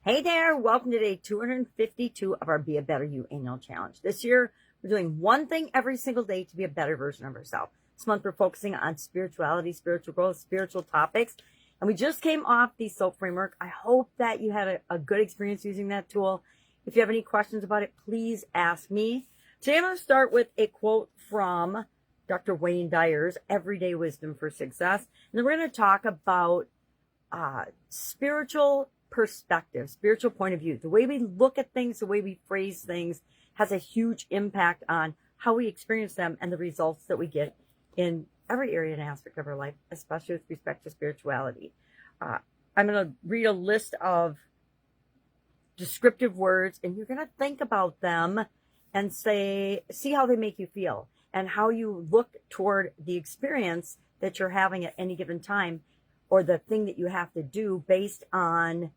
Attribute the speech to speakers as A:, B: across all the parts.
A: Hey there, welcome to day 252 of our Be a Better You annual challenge. This year, we're doing one thing every single day to be a better version of ourselves. This month, we're focusing on spirituality, spiritual growth, spiritual topics. And we just came off the SOAP framework. I hope that you had a good experience using that tool. If you have any questions about it, please ask me. Today, I'm going to start with a quote from Dr. Wayne Dyer's Everyday Wisdom for Success. And then we're going to talk about spiritual perspective, spiritual point of view. The way we look at things, the way we phrase things has a huge impact on how we experience them and the results that we get in every area and aspect of our life, especially with respect to spirituality. I'm going to read a list of descriptive words, and you're going to think about them and see how they make you feel and how you look toward the experience that you're having at any given time, or the thing that you have to do based on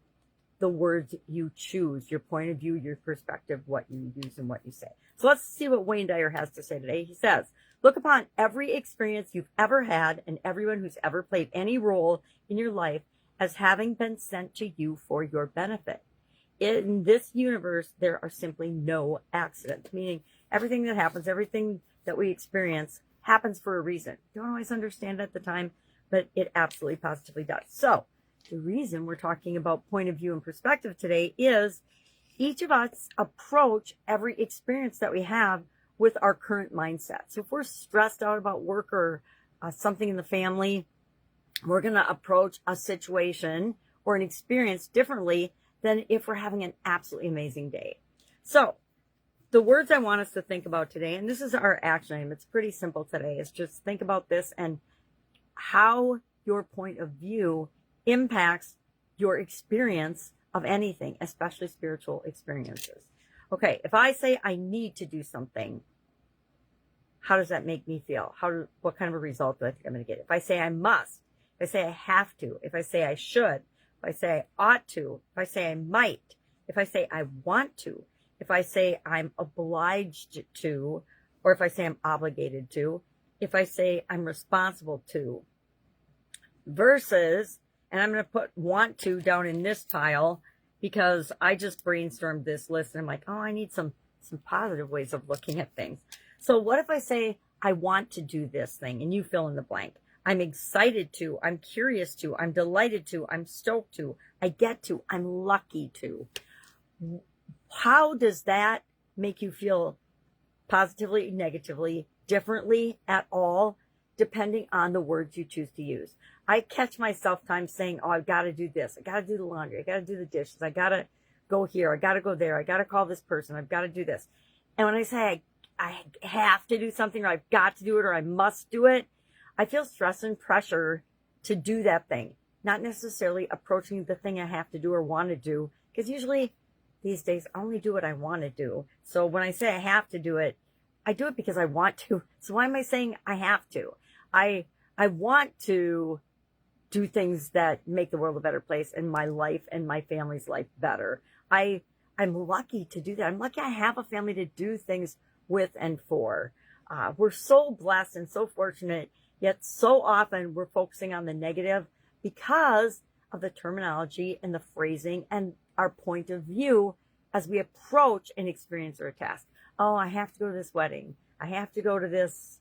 A: the words you choose, your point of view, your perspective, what you use and what you say. So let's see what Wayne Dyer has to say today. He says, look upon every experience you've ever had and everyone who's ever played any role in your life as having been sent to you for your benefit. In this universe, there are simply no accidents, meaning everything that happens, everything that we experience happens for a reason. You don't always understand it at the time, but it absolutely positively does. So the reason we're talking about point of view and perspective today is each of us approach every experience that we have with our current mindset. So if we're stressed out about work or something in the family, we're going to approach a situation or an experience differently than if we're having an absolutely amazing day. So the words I want us to think about today, and this is our action item, it's pretty simple today, is just think about this and how your point of view impacts your experience of anything, especially spiritual experiences. Okay, if I say I need to do something, how does that make me feel? What kind of a result do I think I'm going to get? If I say I must, if I say I have to, if I say I should, if I say I ought to, if I say I might, if I say I want to, if I say I'm obliged to, or if I say I'm obligated to, if I say I'm responsible to, versus, and I'm going to put want to down in this pile because I just brainstormed this list and I'm like, oh, I need some positive ways of looking at things. So what if I say I want to do this thing and you fill in the blank? I'm excited to, I'm curious to, I'm delighted to, I'm stoked to, I get to, I'm lucky to. How does that make you feel positively, negatively, differently at all, depending on the words you choose to use? I catch myself times saying, oh, I've got to do this. I got to do the laundry. I got to do the dishes. I got to go here. I got to go there. I got to call this person. I've got to do this. And when I say I have to do something, or I've got to do it, or I must do it, I feel stress and pressure to do that thing, not necessarily approaching the thing I have to do or want to do, because usually these days I only do what I want to do. So when I say I have to do it, I do it because I want to. So why am I saying I have to? I want to do things that make the world a better place and my life and my family's life better. I'm lucky to do that. I'm lucky I have a family to do things with and for. We're so blessed and so fortunate, yet so often we're focusing on the negative because of the terminology and the phrasing and our point of view as we approach an experience or a task. Oh, I have to go to this wedding. I have to go to this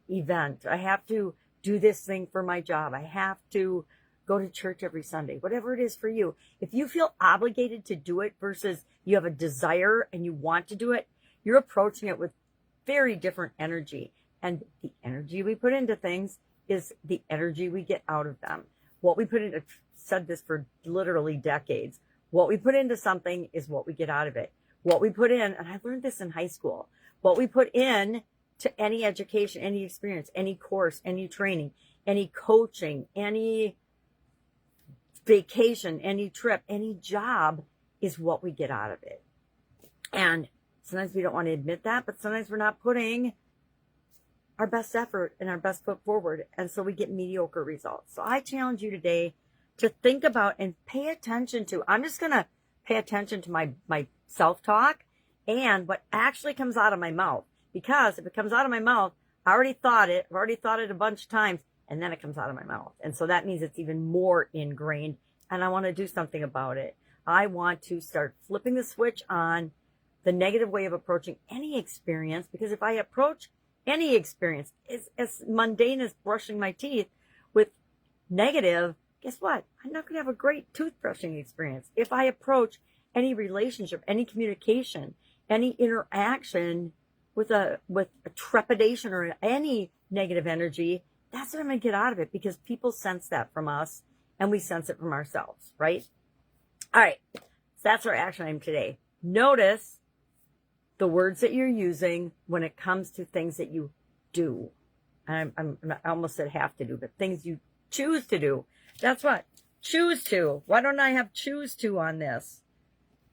A: event. I have to do this thing for my job. I have to go to church every Sunday, whatever it is for you. If you feel obligated to do it versus you have a desire and you want to do it, you're approaching it with very different energy. And the energy we put into things is the energy we get out of them. What we put into, I've said this for literally decades, what we put into something is what we get out of it. What we put in, and I learned this in high school, what we put in to any education, any experience, any course, any training, any coaching, any vacation, any trip, any job is what we get out of it. And sometimes we don't want to admit that, but sometimes we're not putting our best effort and our best foot forward. And so we get mediocre results. So I challenge you today to think about and pay attention to, I'm just going to pay attention to my self-talk and what actually comes out of my mouth. Because if it comes out of my mouth, I already thought it. I've already thought it a bunch of times, and then it comes out of my mouth. And so that means it's even more ingrained, and I want to do something about it. I want to start flipping the switch on the negative way of approaching any experience, because if I approach any experience as mundane as brushing my teeth with negative, guess what? I'm not going to have a great toothbrushing experience. If I approach any relationship, any communication, any interaction with a trepidation or any negative energy, that's what I'm going to get out of it, because people sense that from us and we sense it from ourselves, right? All right. So that's our action item today. Notice the words that you're using when it comes to things that you do. I almost said have to do, but things you choose to do. That's what. Choose to. Why don't I have choose to on this?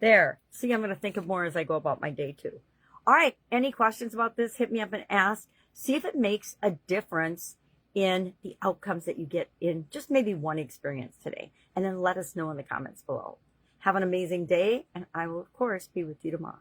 A: There. See, I'm going to think of more as I go about my day too. All right. Any questions about this? Hit me up and ask. See if it makes a difference in the outcomes that you get in just maybe one experience today. And then let us know in the comments below. Have an amazing day, and I will, of course, be with you tomorrow.